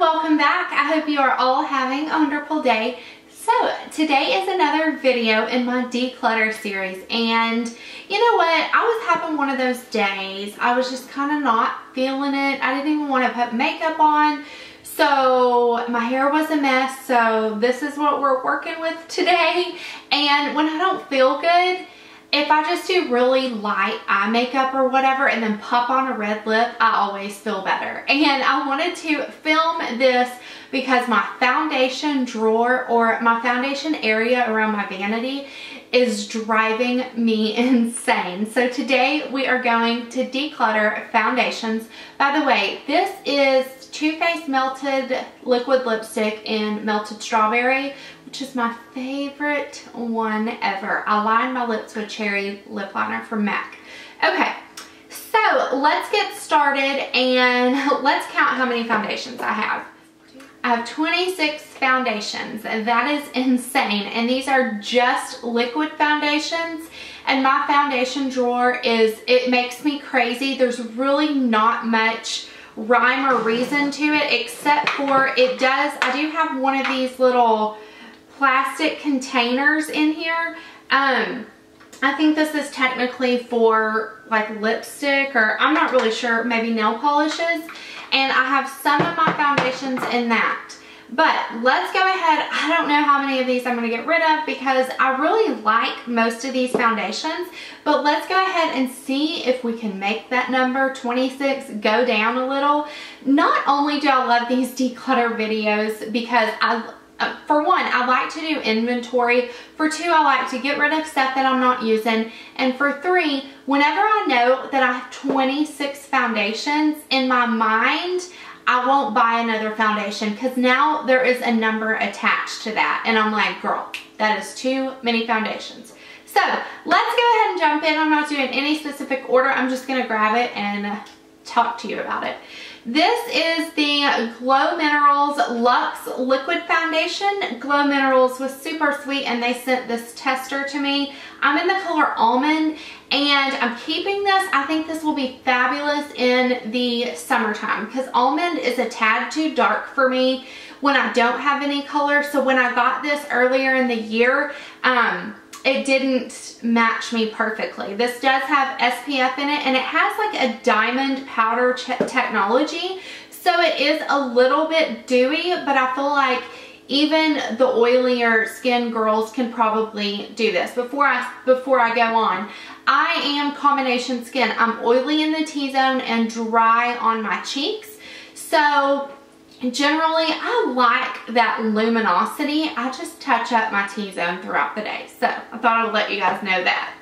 welcome back. I hope you are all having a wonderful day. So today is another video in my declutter series, and you know what, I was having one of those days. I was just kind of not feeling it. I didn't even want to put makeup on, so my hair was a mess. So this is what we're working with today. And when I don't feel good, if I just do really light eye makeup or whatever and then pop on a red lip, I always feel better. And I wanted to film this because my foundation drawer, or my foundation area around my vanity, is driving me insane. So today we are going to declutter foundations. By the way, this is Too Faced Melted Liquid Lipstick in Melted Strawberry, which is my favorite one ever. I line my lips with cherry lip liner from MAC. Okay, so let's get started and let's count how many foundations I have. I have 26 foundations, and that is insane. And these are just liquid foundations. And my foundation drawer it makes me crazy. There's really not much rhyme or reason to it, except for I do have one of these little plastic containers in here. I think this is technically for like lipstick, or I'm not really sure, maybe nail polishes. And I have some of my foundations in that. But let's go ahead. I don't know how many of these I'm going to get rid of because I really like most of these foundations. But let's go ahead and see if we can make that number 26 go down a little. Not only do I love these declutter videos because for one, I like to do inventory. For two, I like to get rid of stuff that I'm not using. And for three, whenever I know that I have 26 foundations, in my mind, I won't buy another foundation because now there is a number attached to that. And I'm like, girl, that is too many foundations. So let's go ahead and jump in. I'm not doing any specific order. I'm just going to grab it and talk to you about it. This is the Glow Minerals Luxe Liquid Foundation. Glow Minerals was super sweet and they sent this tester to me. I'm in the color Almond and I'm keeping this. I think this will be fabulous in the summertime because Almond is a tad too dark for me when I don't have any color. So when I got this earlier in the year, it didn't match me perfectly. This does have SPF in it, and it has like a diamond powder technology. So it is a little bit dewy, but I feel like even the oilier skin girls can probably do this. Before I go on, I am combination skin. I'm oily in the T-zone and dry on my cheeks. So generally, I like that luminosity. I just touch up my T-zone throughout the day. So I thought I would let you guys know that.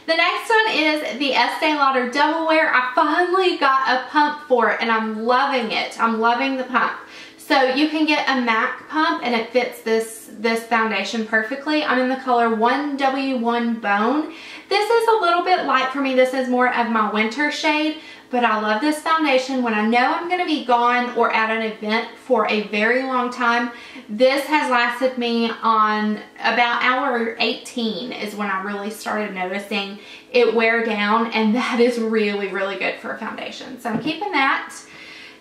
The next one is the Estee Lauder Double Wear. I finally got a pump for it and I'm loving it. I'm loving the pump. So you can get a MAC pump and it fits this foundation perfectly. I'm in the color 1W1 Bone. This is a little bit light for me. This is more of my winter shade. But I love this foundation when I know I'm going to be gone or at an event for a very long time. This has lasted me on about hour 18 is when I really started noticing it wear down, and that is really, really good for a foundation. So I'm keeping that.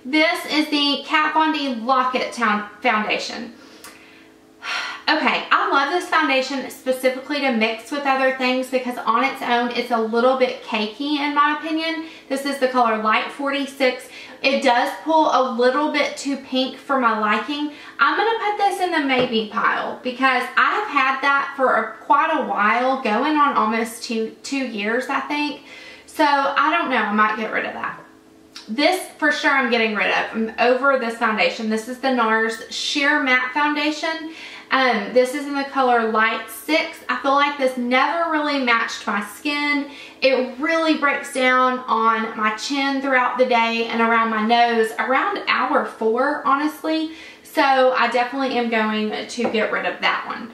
This is the Kat Von D Lock-It Foundation. Okay, I love this foundation specifically to mix with other things because on its own, it's a little bit cakey in my opinion. This is the color Light 46. It does pull a little bit too pink for my liking. I'm going to put this in the maybe pile because I have had that for quite a while, going on almost two years, I think. So I don't know, I might get rid of that. This for sure I'm getting rid of. I'm over this foundation. This is the NARS Sheer Matte Foundation. This is in the color Light 6. I feel like this never really matched my skin. It really breaks down on my chin throughout the day and around my nose around hour 4, honestly. So I definitely am going to get rid of that one.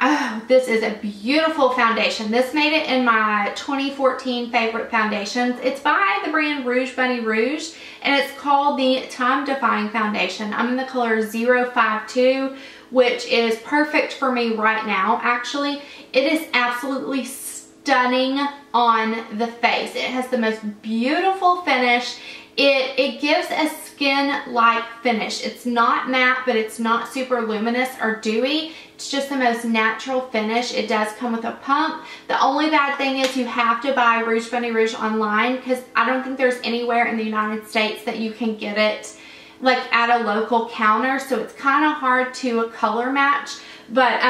Oh, this is a beautiful foundation. This made it in my 2014 favorite foundations. It's by the brand Rouge Bunny Rouge, and it's called the Time Defying Foundation. I'm in the color 052, which is perfect for me right now, actually. It is absolutely stunning on the face. It has the most beautiful finish. It gives a skin-like finish. It's not matte, but it's not super luminous or dewy. It's just the most natural finish. It does come with a pump. The only bad thing is you have to buy Rouge Bunny Rouge online, because I don't think there's anywhere in the United States that you can get it like at a local counter, so it's kind of hard to color match. But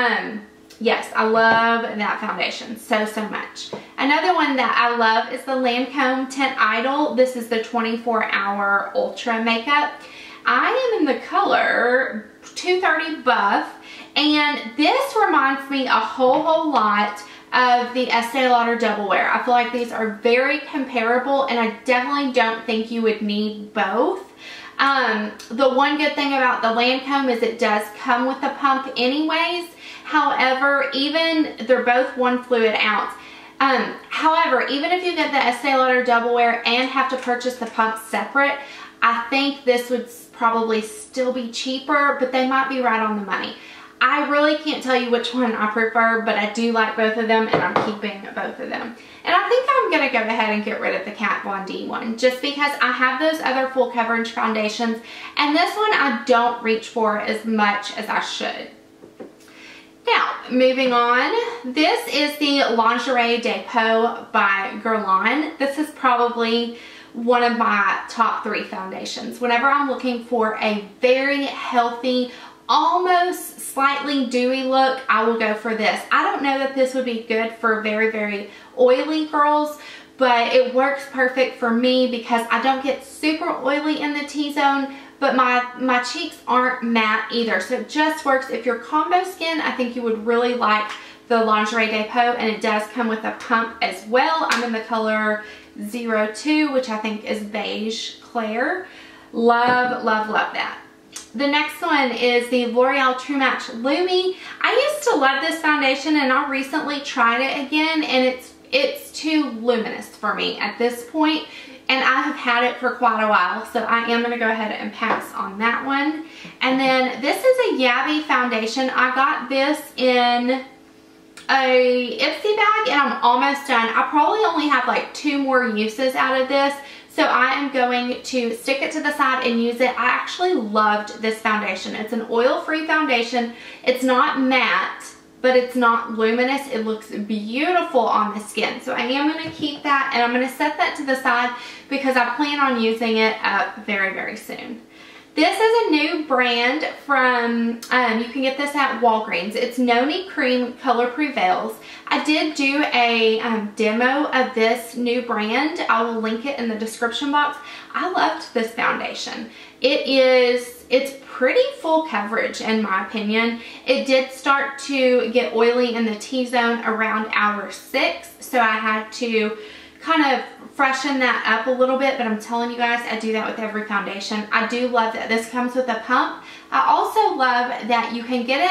yes, I love that foundation so much. Another one that I love is the Lancome Tint Idol. This is the 24-hour Ultra Makeup. I am in the color 230 Buff, and this reminds me a whole lot of the Estee Lauder Double Wear. I feel like these are very comparable, and I definitely don't think you would need both. The one good thing about the Lancome is it does come with a pump anyways. However, they're both 1 fluid ounce. However, even if you get the Estee Lauder Double Wear and have to purchase the pump separate, I think this would probably still be cheaper, but they might be right on the money. I really can't tell you which one I prefer, but I do like both of them, and I'm keeping both of them. And I think I'm going to go ahead and get rid of the Kat Von D one, just because I have those other full coverage foundations, and this one I don't reach for as much as I should. Now, moving on, this is the Lingerie Depot by Guerlain. This is probably one of my top 3 foundations. Whenever I'm looking for a very healthy, almost slightly dewy look, I will go for this. I don't know that this would be good for very oily girls, but it works perfect for me because I don't get super oily in the T-zone, but my cheeks aren't matte either. So it just works. If you're combo skin, I think you would really like the Lingerie Depot, and it does come with a pump as well. I'm in the color 02, which I think is beige Claire. Love that. The next one is the L'Oreal True Match Lumi. I used to love this foundation, and I recently tried it again, and it's too luminous for me at this point, and I have had it for quite a while, so I am going to go ahead and pass on that one. And then this is a Yabby foundation. I got this in a Ipsy bag, and I'm almost done. I probably only have like 2 more uses out of this, so I am going to stick it to the side and use it. I actually loved this foundation. It's an oil-free foundation. It's not matte, but it's not luminous. It looks beautiful on the skin. So I am going to keep that, and I'm going to set that to the side because I plan on using it up very soon. This is a new brand from, you can get this at Walgreens. It's Noni Cream Color Prevails. I did do a demo of this new brand. I will link it in the description box. I loved this foundation. It's pretty full coverage in my opinion. It did start to get oily in the T-zone around hour 6, so I had to kind of freshen that up a little bit, but I'm telling you guys, I do that with every foundation. I do love that this comes with a pump. I also love that you can get it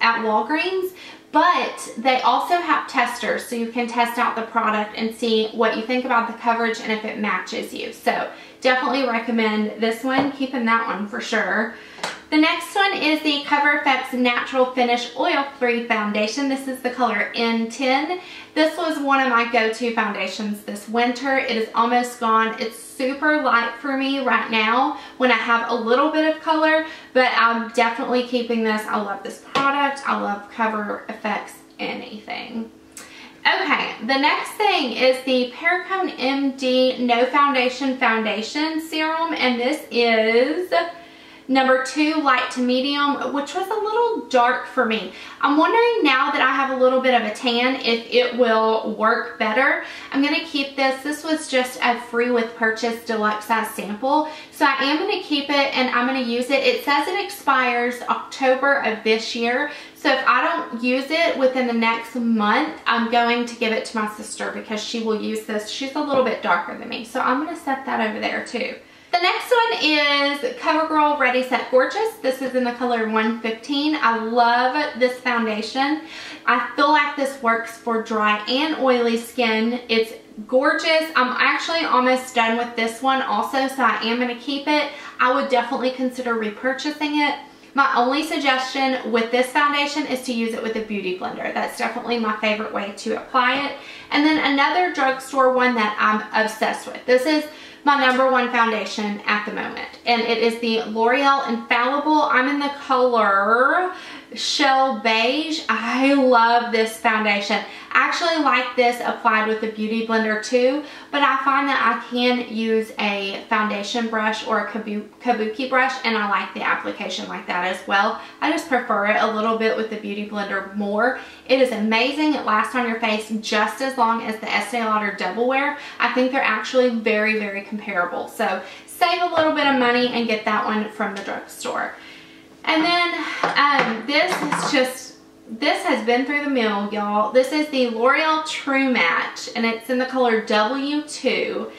at Walgreens, but they also have testers, so you can test out the product and see what you think about the coverage and if it matches you. So definitely recommend this one, keeping that one for sure. The next one is the Cover FX Natural Finish Oil-Free Foundation. This is the color N10. This was one of my go-to foundations this winter. It is almost gone. It's super light for me right now when I have a little bit of color, but I'm definitely keeping this. I love this product. I love Cover FX anything. Okay, the next thing is the Perricone MD No Foundation Serum, and this is number 2, light to medium, which was a little dark for me. I'm wondering now that I have a little bit of a tan if it will work better. I'm going to keep this. This was just a free with purchase deluxe size sample, so I am going to keep it and I'm going to use it. It says it expires October of this year, so if I don't use it within the next month, I'm going to give it to my sister because she will use this. She's a little bit darker than me, so I'm going to set that over there too. The next one is CoverGirl Ready Set Gorgeous. This is in the color 115. I love this foundation. I feel like this works for dry and oily skin. It's gorgeous. I'm actually almost done with this one also, so I am going to keep it. I would definitely consider repurchasing it. My only suggestion with this foundation is to use it with a beauty blender. That's definitely my favorite way to apply it. And then another drugstore one that I'm obsessed with. This is my #1 foundation at the moment. And it is the L'Oreal Infallible. I'm in the color Shell Beige. I love this foundation. I actually like this applied with a beauty blender too, but I find that I can use a foundation brush or a kabuki brush, and I like the application like that as well. I just prefer it a little bit with the beauty blender more. It is amazing. It lasts on your face just as long as the Estee Lauder Double Wear. I think they're actually very, very comparable. So save a little bit of money and get that one from the drugstore. And then this has been through the mill, y'all. This is the L'Oreal True Match, and it's in the color W2.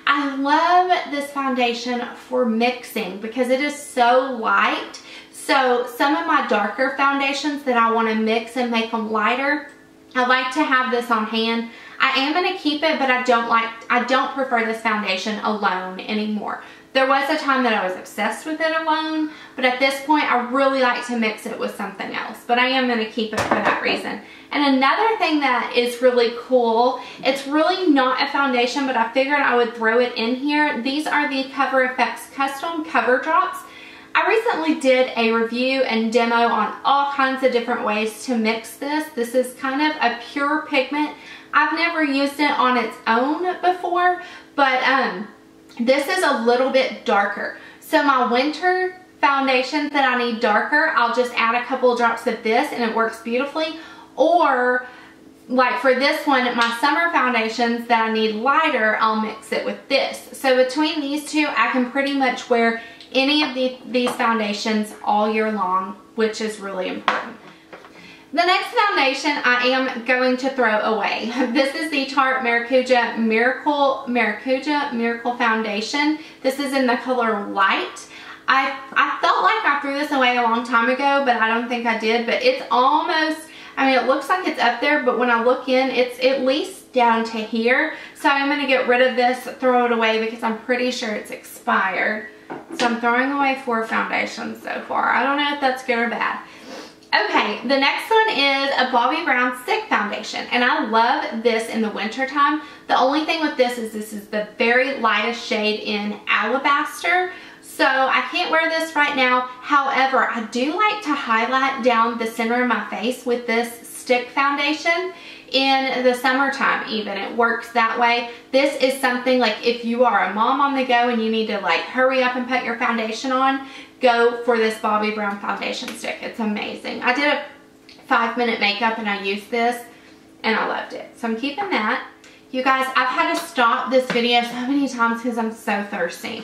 I love this foundation for mixing because it is so light. So some of my darker foundations that I want to mix and make them lighter, I like to have this on hand. I am going to keep it, but I don't prefer this foundation alone anymore. There was a time that I was obsessed with it alone, but at this point I really like to mix it with something else. But I am going to keep it for that reason. And another thing that is really cool, it's really not a foundation, but I figured I would throw it in here. These are the Cover FX Custom Cover Drops. I recently did a review and demo on all kinds of different ways to mix this. This is kind of a pure pigment. I've never used it on its own before, but this is a little bit darker. So my winter foundations that I need darker, I'll just add a couple of drops of this and it works beautifully. Or like for this one, my summer foundations that I need lighter, I'll mix it with this. So between these two, I can pretty much wear any of these foundations all year long, which is really important. The next foundation I am going to throw away. This is the Tarte Maracuja Miracle Foundation. This is in the color Light. I felt like I threw this away a long time ago, but I don't think I did. But it's almost, I mean, it looks like it's up there, but when I look in, it's at least down to here. So I'm going to get rid of this, throw it away because I'm pretty sure it's expired. So I'm throwing away 4 foundations so far. I don't know if that's good or bad. Okay, the next one is a Bobbi Brown Stick Foundation, and I love this in the winter time. The only thing with this is the very lightest shade in Alabaster, so I can't wear this right now. However, I do like to highlight down the center of my face with this stick foundation in the summertime even. It works that way. This is something like if you are a mom on the go and you need to like hurry up and put your foundation on, go for this Bobbi Brown foundation stick. It's amazing. I did a 5-minute makeup and I used this and I loved it. So I'm keeping that. You guys, I've had to stop this video so many times because I'm so thirsty.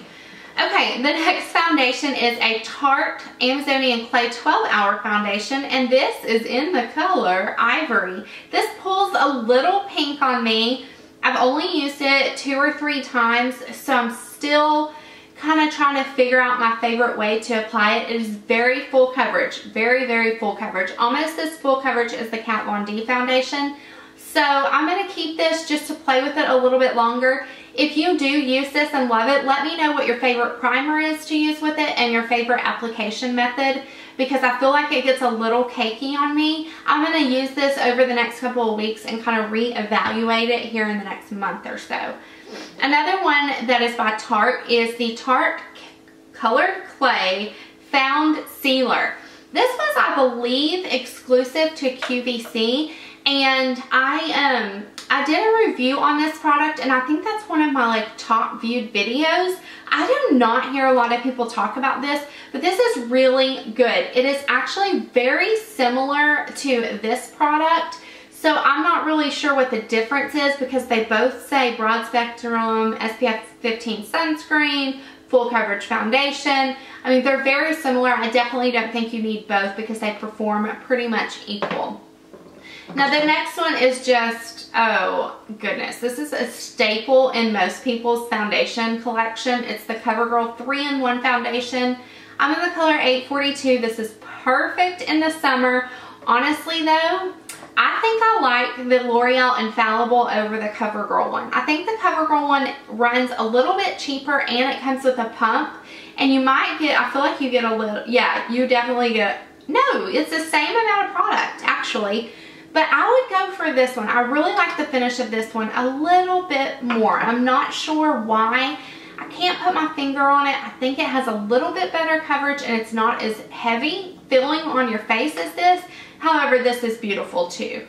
Okay, the next foundation is a Tarte Amazonian Clay 12-Hour Foundation, and this is in the color Ivory. This pulls a little pink on me. I've only used it 2 or 3 times, so I'm still kind of trying to figure out my favorite way to apply it. It is very full coverage, very, very full coverage. Almost as full coverage as the Kat Von D foundation. So I'm going to keep this just to play with it a little bit longer. If you do use this and love it, let me know what your favorite primer is to use with it and your favorite application method, because I feel like it gets a little cakey on me. I'm going to use this over the next couple of weeks and kind of reevaluate it here in the next month or so. Another one that is by Tarte is the Tarte Colored Clay Found Sealer. This was, I believe, exclusive to QVC, and I did a review on this product, and I think that's one of my like top viewed videos. I do not hear a lot of people talk about this, but this is really good. It is actually very similar to this product. So I'm not really sure what the difference is because they both say broad spectrum, SPF 15 sunscreen, full coverage foundation. I mean, they're very similar. I definitely don't think you need both because they perform pretty much equal. Now the next one is just, oh goodness, this is a staple in most people's foundation collection. It's the CoverGirl 3-in-1 foundation. I'm in the color 842. This is perfect in the summer. Honestly though, I think I like the L'Oreal Infallible over the CoverGirl one. I think the CoverGirl one runs a little bit cheaper and it comes with a pump. And you might get, I feel like you get a little, yeah, you definitely get, no, it's the same amount of product actually. But I would go for this one. I really like the finish of this one a little bit more. I'm not sure why. I can't put my finger on it. I think it has a little bit better coverage and it's not as heavy feeling on your face as this. However, this is beautiful too.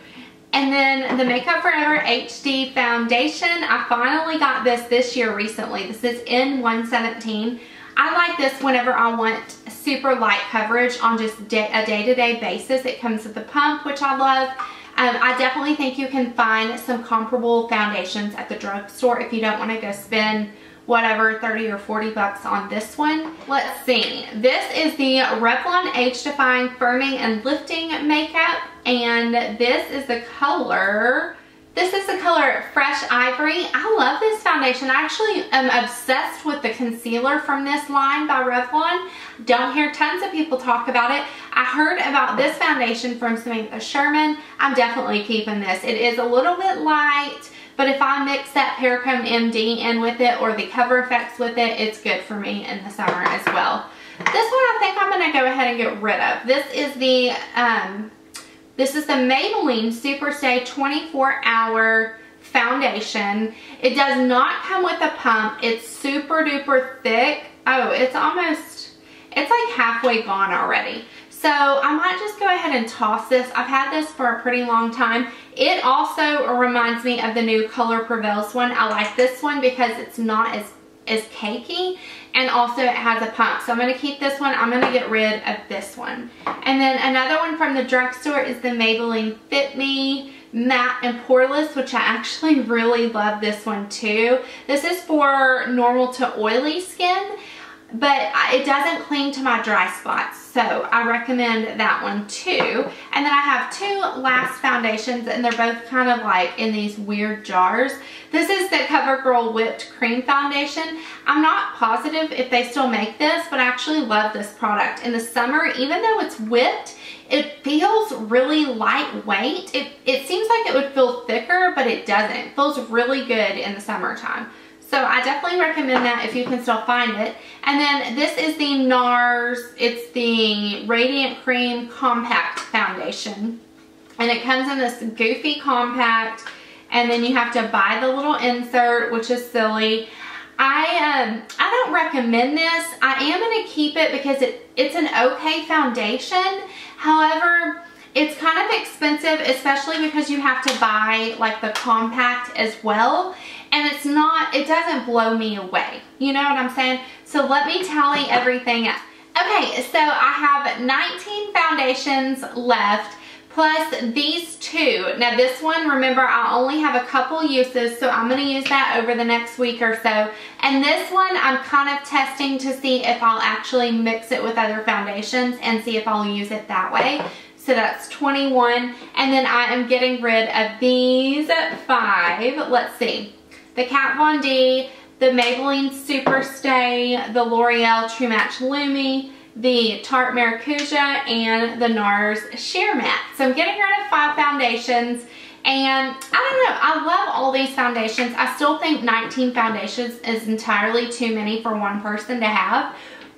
And then the Makeup Forever HD Foundation. I finally got this year recently. This is in 117. I like this whenever I want super light coverage on just a day-to-day basis. It comes with the pump, which I love. I definitely think you can find some comparable foundations at the drugstore if you don't want to go spend whatever 30 or 40 bucks on this one. Let's see. This is the Revlon Age Defying Firming and Lifting Makeup, and this is the color. This is the color Fresh Ivory. I love this foundation. I actually am obsessed with the concealer from this line by Revlon. Don't hear tons of people talk about it. I heard about this foundation from Samantha Sherman. I'm definitely keeping this. It is a little bit light, but if I mix that Paracone MD in with it or the Cover FX with it, it's good for me in the summer as well. This one I think I'm going to go ahead and get rid of. This is the Maybelline Superstay 24-Hour Foundation. It does not come with a pump. It's super duper thick. Oh, it's like halfway gone already. So I might just go ahead and toss this. I've had this for a pretty long time. It also reminds me of the new Color Prevails one. I like this one because it's not as cakey, and also it has a pump. So I'm going to keep this one. I'm going to get rid of this one. And then another one from the drugstore is the Maybelline Fit Me Matte and Poreless, which I actually really love this one too. This is for normal to oily skin, but it doesn't cling to my dry spots, so I recommend that one too. And then I have two last foundations, and they're both kind of like in these weird jars. This is the CoverGirl Whipped Cream Foundation. I'm not positive if they still make this, but I actually love this product. In the summer, even though it's whipped, it feels really lightweight. It seems like it would feel thicker, but it doesn't. It feels really good in the summertime. So I definitely recommend that if you can still find it. And then this is the NARS. It's the Radiant Cream Compact Foundation. And it comes in this goofy compact. And then you have to buy the little insert, which is silly. I don't recommend this. I am going to keep it because it's an okay foundation. However, it's kind of expensive, especially because you have to buy like the compact as well. And it doesn't blow me away. You know what I'm saying? So let me tally everything up. Okay, so I have 19 foundations left, plus these two. Now this one, remember, I only have a couple uses, so I'm going to use that over the next week or so. And this one, I'm kind of testing to see if I'll actually mix it with other foundations and see if I'll use it that way. So that's 21. And then I am getting rid of these 5. Let's see. The Kat Von D, the Maybelline Superstay, the L'Oreal True Match Lumi, the Tarte Maracuja, and the NARS Sheer Matte. So I'm getting rid of 5 foundations, and I don't know, I love all these foundations. I still think 19 foundations is entirely too many for one person to have,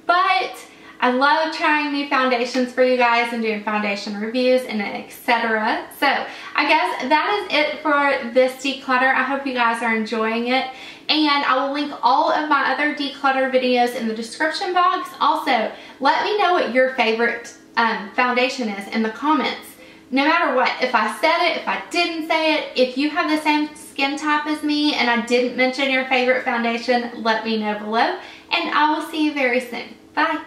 but I love trying new foundations for you guys and doing foundation reviews and etc. So I guess that is it for this declutter. I hope you guys are enjoying it. And I will link all of my other declutter videos in the description box. Also, let me know what your favorite foundation is in the comments. No matter what, if I said it, if I didn't say it, if you have the same skin type as me and I didn't mention your favorite foundation, let me know below. And I will see you very soon. Bye.